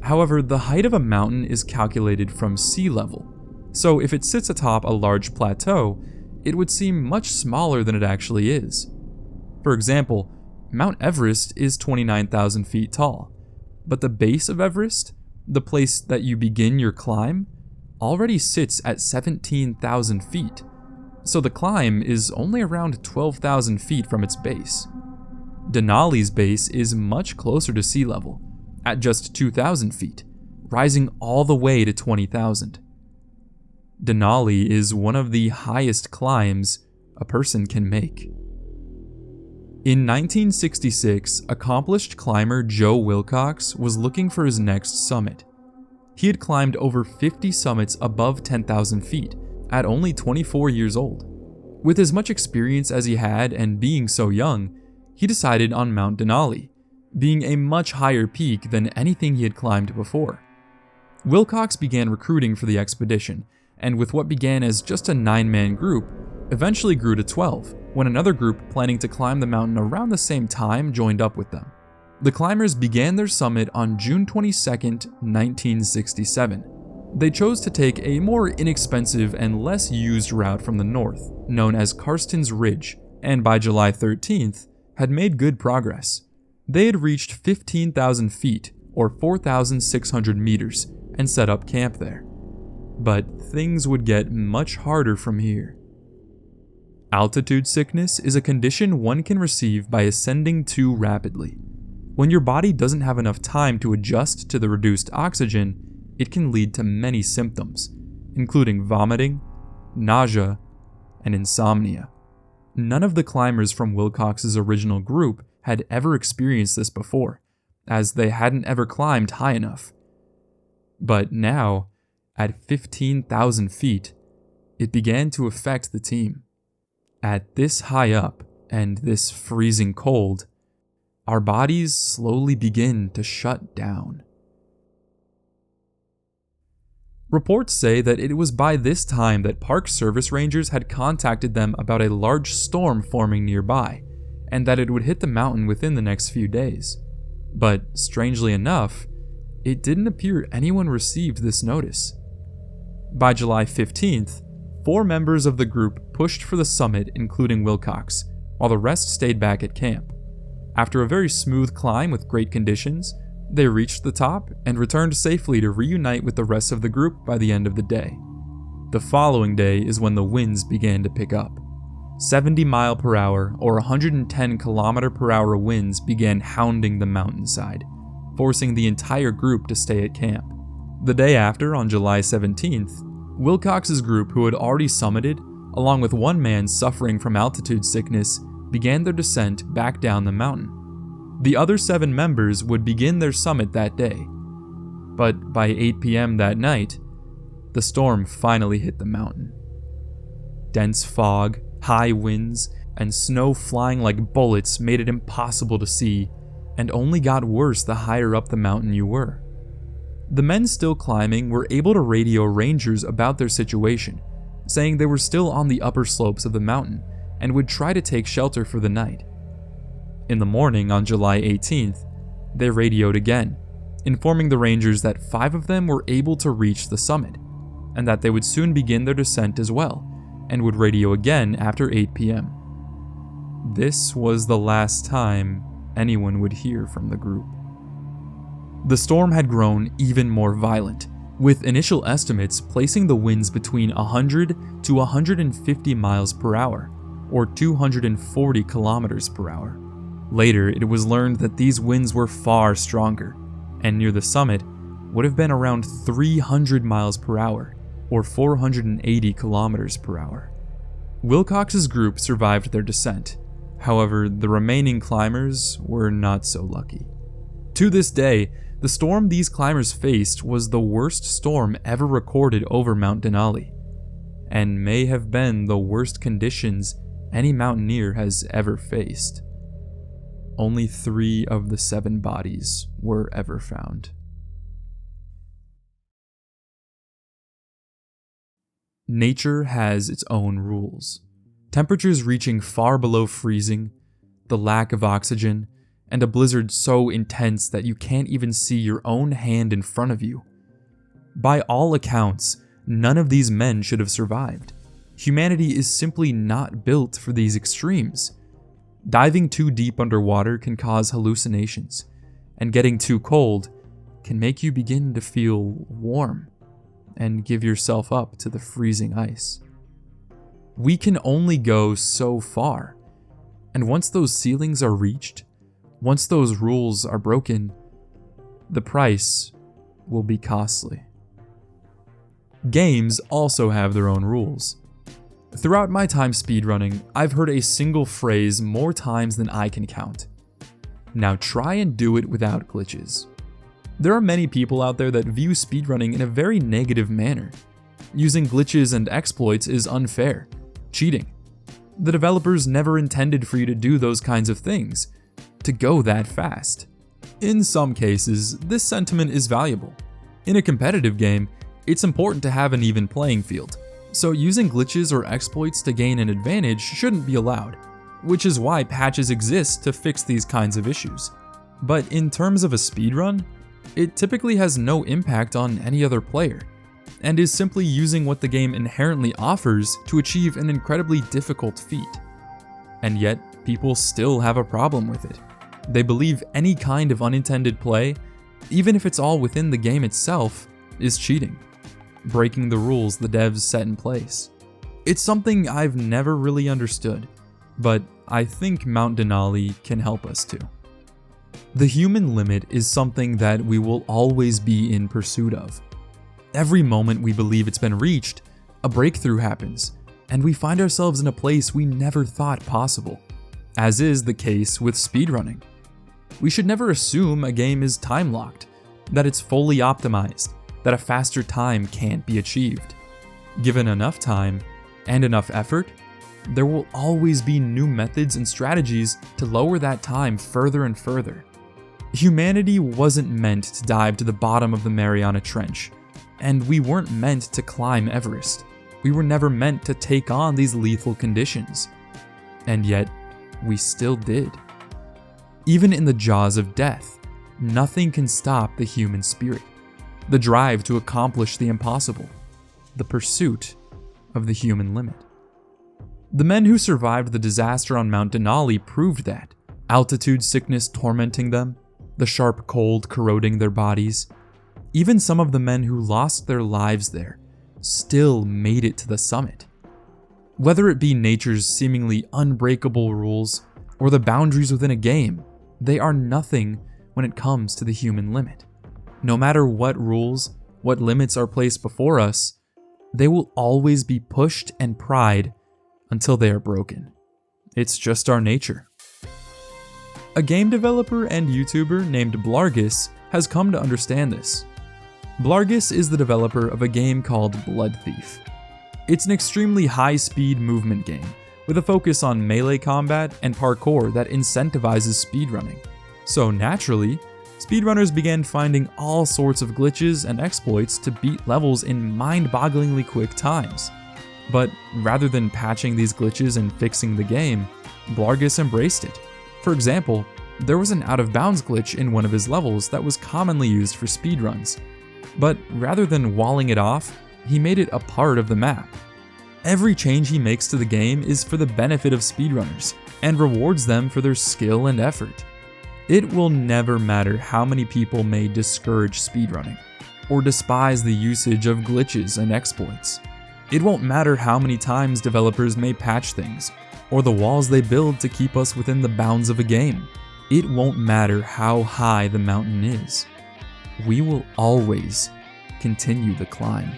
However, the height of a mountain is calculated from sea level, so if it sits atop a large plateau, it would seem much smaller than it actually is. For example, Mount Everest is 29,000 feet tall, but the base of Everest, the place that you begin your climb, already sits at 17,000 feet. So the climb is only around 12,000 feet from its base. Denali's base is much closer to sea level, at just 2,000 feet, rising all the way to 20,000. Denali is one of the highest climbs a person can make. In 1966, accomplished climber Joe Wilcox was looking for his next summit. He had climbed over 50 summits above 10,000 feet, at only 24 years old. With as much experience as he had and being so young, he decided on Mount Denali, being a much higher peak than anything he had climbed before. Wilcox began recruiting for the expedition, and with what began as just a 9-man group, eventually grew to 12, when another group planning to climb the mountain around the same time joined up with them. The climbers began their summit on June 22, 1967. They chose to take a more inexpensive and less used route from the north, known as Karstens Ridge, and by July 13th, had made good progress. They had reached 15,000 feet, or 4,600 meters, and set up camp there. But things would get much harder from here. Altitude sickness is a condition one can receive by ascending too rapidly. When your body doesn't have enough time to adjust to the reduced oxygen, it can lead to many symptoms, including vomiting, nausea, and insomnia. None of the climbers from Wilcox's original group had ever experienced this before, as they hadn't ever climbed high enough. But now, at 15,000 feet, it began to affect the team. At this high up and this freezing cold, our bodies slowly begin to shut down. Reports say that it was by this time that Park Service rangers had contacted them about a large storm forming nearby, and that it would hit the mountain within the next few days. But strangely enough, it didn't appear anyone received this notice. By July 15th, 4 members of the group pushed for the summit, including Wilcox, while the rest stayed back at camp. After a very smooth climb with great conditions, they reached the top and returned safely to reunite with the rest of the group by the end of the day. The following day is when the winds began to pick up. 70 mile per hour or 110 kilometer per hour winds began hounding the mountainside, forcing the entire group to stay at camp. The day after, on July 17th, Wilcox's group, who had already summited, along with one man suffering from altitude sickness, began their descent back down the mountain. The other 7 members would begin their summit that day. But by 8 p.m. that night, the storm finally hit the mountain. Dense fog, high winds, and snow flying like bullets made it impossible to see, and only got worse the higher up the mountain you were. The men still climbing were able to radio rangers about their situation, saying they were still on the upper slopes of the mountain and would try to take shelter for the night. In the morning on July 18th, they radioed again, informing the rangers that 5 of them were able to reach the summit, and that they would soon begin their descent as well, and would radio again after 8 p.m. This was the last time anyone would hear from the group. The storm had grown even more violent, with initial estimates placing the winds between 100 to 150 miles per hour, or 240 kilometers per hour. Later, it was learned that these winds were far stronger, and near the summit would have been around 300 miles per hour, or 480 kilometers per hour. Wilcox's group survived their descent. However, the remaining climbers were not so lucky. To this day, the storm these climbers faced was the worst storm ever recorded over Mount Denali, and may have been the worst conditions any mountaineer has ever faced. Only 3 of the 7 bodies were ever found. Nature has its own rules. Temperatures reaching far below freezing, the lack of oxygen, and a blizzard so intense that you can't even see your own hand in front of you. By all accounts, none of these men should have survived. Humanity is simply not built for these extremes. Diving too deep underwater can cause hallucinations, and getting too cold can make you begin to feel warm and give yourself up to the freezing ice. We can only go so far, and once those ceilings are reached, once those rules are broken, the price will be costly. Games also have their own rules. Throughout my time speedrunning, I've heard a single phrase more times than I can count. Now try and do it without glitches. There are many people out there that view speedrunning in a very negative manner. Using glitches and exploits is unfair, cheating. The developers never intended for you to do those kinds of things, to go that fast. In some cases, this sentiment is valuable. In a competitive game, it's important to have an even playing field, so using glitches or exploits to gain an advantage shouldn't be allowed, which is why patches exist to fix these kinds of issues. But in terms of a speedrun, it typically has no impact on any other player, and is simply using what the game inherently offers to achieve an incredibly difficult feat. And yet, people still have a problem with it. They believe any kind of unintended play, even if it's all within the game itself, is cheating, breaking the rules the devs set in place. It's something I've never really understood, but I think Mount Denali can help us to. The human limit is something that we will always be in pursuit of. Every moment we believe it's been reached, a breakthrough happens, and we find ourselves in a place we never thought possible, as is the case with speedrunning. We should never assume a game is time-locked, that it's fully optimized, that a faster time can't be achieved. Given enough time and enough effort, there will always be new methods and strategies to lower that time further and further. Humanity wasn't meant to dive to the bottom of the Mariana Trench, and we weren't meant to climb Everest. We were never meant to take on these lethal conditions. And yet, we still did. Even in the jaws of death, nothing can stop the human spirit, the drive to accomplish the impossible, the pursuit of the human limit. The men who survived the disaster on Mount Denali proved that. Altitude sickness tormenting them, the sharp cold corroding their bodies. Even some of the men who lost their lives there still made it to the summit. Whether it be nature's seemingly unbreakable rules or the boundaries within a game, they are nothing when it comes to the human limit. No matter what rules, what limits are placed before us, they will always be pushed and pried until they are broken. It's just our nature. A game developer and YouTuber named Blargus has come to understand this. Blargus is the developer of a game called Blood Thief. It's an extremely high-speed movement game, with a focus on melee combat and parkour that incentivizes speedrunning. So naturally, speedrunners began finding all sorts of glitches and exploits to beat levels in mind-bogglingly quick times. But rather than patching these glitches and fixing the game, Blargus embraced it. For example, there was an out-of-bounds glitch in one of his levels that was commonly used for speedruns. But rather than walling it off, he made it a part of the map. Every change he makes to the game is for the benefit of speedrunners, and rewards them for their skill and effort. It will never matter how many people may discourage speedrunning, or despise the usage of glitches and exploits. It won't matter how many times developers may patch things, or the walls they build to keep us within the bounds of a game. It won't matter how high the mountain is. We will always continue the climb.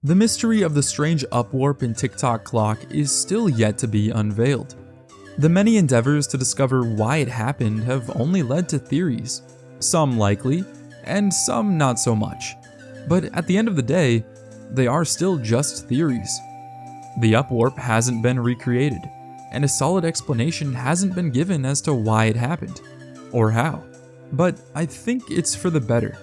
The mystery of the strange upwarp in TikTok clock is still yet to be unveiled. The many endeavors to discover why it happened have only led to theories, some likely, and some not so much. But at the end of the day, they are still just theories. The upwarp hasn't been recreated, and a solid explanation hasn't been given as to why it happened, or how. But I think it's for the better.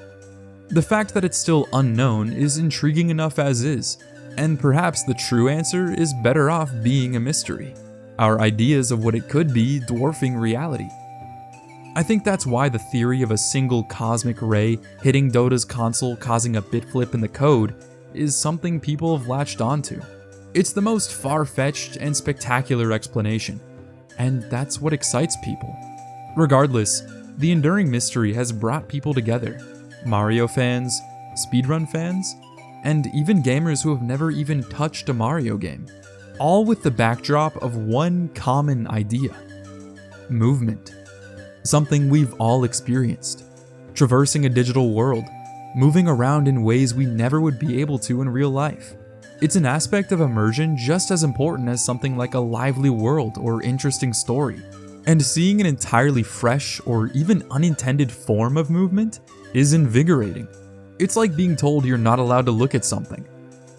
The fact that it's still unknown is intriguing enough as is, and perhaps the true answer is better off being a mystery, our ideas of what it could be dwarfing reality. I think that's why the theory of a single cosmic ray hitting Dota's console causing a bit flip in the code is something people have latched onto. It's the most far-fetched and spectacular explanation, and that's what excites people. Regardless, the enduring mystery has brought people together. Mario fans, speedrun fans, and even gamers who have never even touched a Mario game, all with the backdrop of one common idea: movement. Something we've all experienced. Traversing a digital world, moving around in ways we never would be able to in real life. It's an aspect of immersion just as important as something like a lively world or interesting story. And seeing an entirely fresh or even unintended form of movement is invigorating. It's like being told you're not allowed to look at something.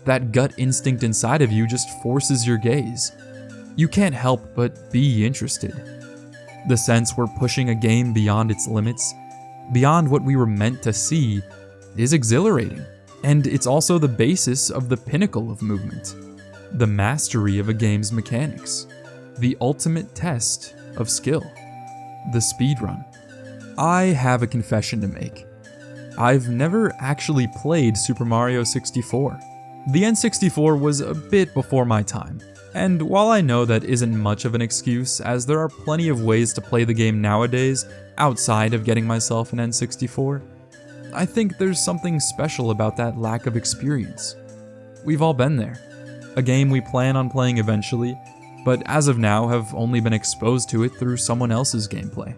That gut instinct inside of you just forces your gaze. You can't help but be interested. The sense we're pushing a game beyond its limits, beyond what we were meant to see, is exhilarating. And it's also the basis of the pinnacle of movement, the mastery of a game's mechanics, the ultimate test of skill, the speedrun. I have a confession to make. I've never actually played Super Mario 64. The N64 was a bit before my time, and while I know that isn't much of an excuse, as there are plenty of ways to play the game nowadays outside of getting myself an N64, I think there's something special about that lack of experience. We've all been there. A game we plan on playing eventually, but as of now have only been exposed to it through someone else's gameplay.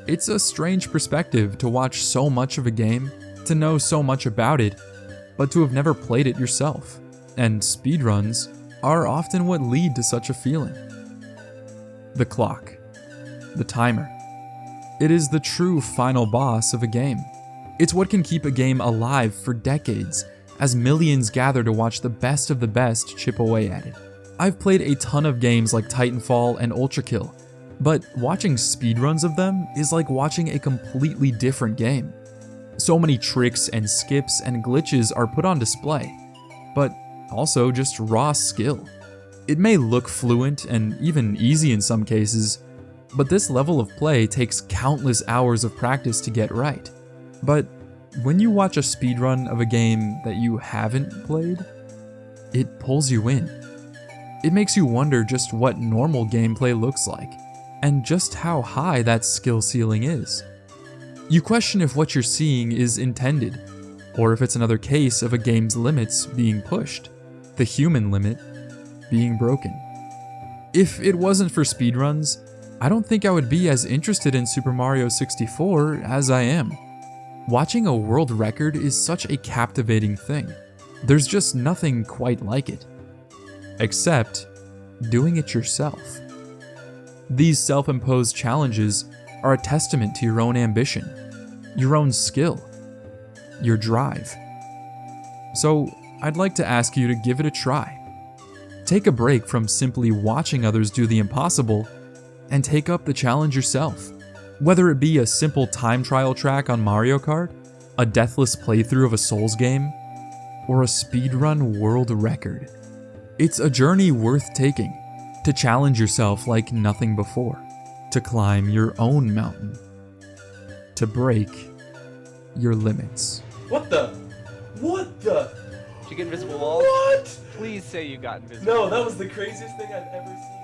It's a strange perspective to watch so much of a game, to know so much about it, but to have never played it yourself. And speedruns are often what lead to such a feeling. The clock. The timer. It is the true final boss of a game. It's what can keep a game alive for decades, as millions gather to watch the best of the best chip away at it. I've played a ton of games like Titanfall and Ultrakill, but watching speedruns of them is like watching a completely different game. So many tricks and skips and glitches are put on display, but also just raw skill. It may look fluent and even easy in some cases, but this level of play takes countless hours of practice to get right. But when you watch a speedrun of a game that you haven't played, it pulls you in. It makes you wonder just what normal gameplay looks like, and just how high that skill ceiling is. You question if what you're seeing is intended, or if it's another case of a game's limits being pushed, the human limit being broken. If it wasn't for speedruns, I don't think I would be as interested in Super Mario 64 as I am. Watching a world record is such a captivating thing. There's just nothing quite like it. Except doing it yourself. These self-imposed challenges are a testament to your own ambition, your own skill, your drive. So I'd like to ask you to give it a try. Take a break from simply watching others do the impossible and take up the challenge yourself. Whether it be a simple time trial track on Mario Kart, a deathless playthrough of a Souls game, or a speedrun world record. It's a journey worth taking, to challenge yourself like nothing before, to climb your own mountain, to break your limits. What the? Did you get invisible walls? What? Please say you got invisible. No, that was the craziest thing I've ever seen.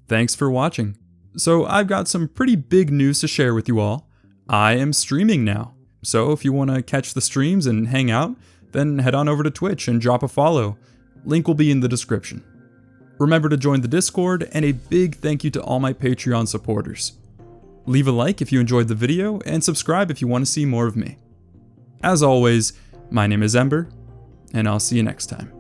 Thanks for watching. So I've got some pretty big news to share with you all. I am streaming now. So if you want to catch the streams and hang out, then head on over to Twitch and drop a follow. Link will be in the description. Remember to join the Discord, and a big thank you to all my Patreon supporters. Leave a like if you enjoyed the video, and subscribe if you want to see more of me. As always, my name is Ember, and I'll see you next time.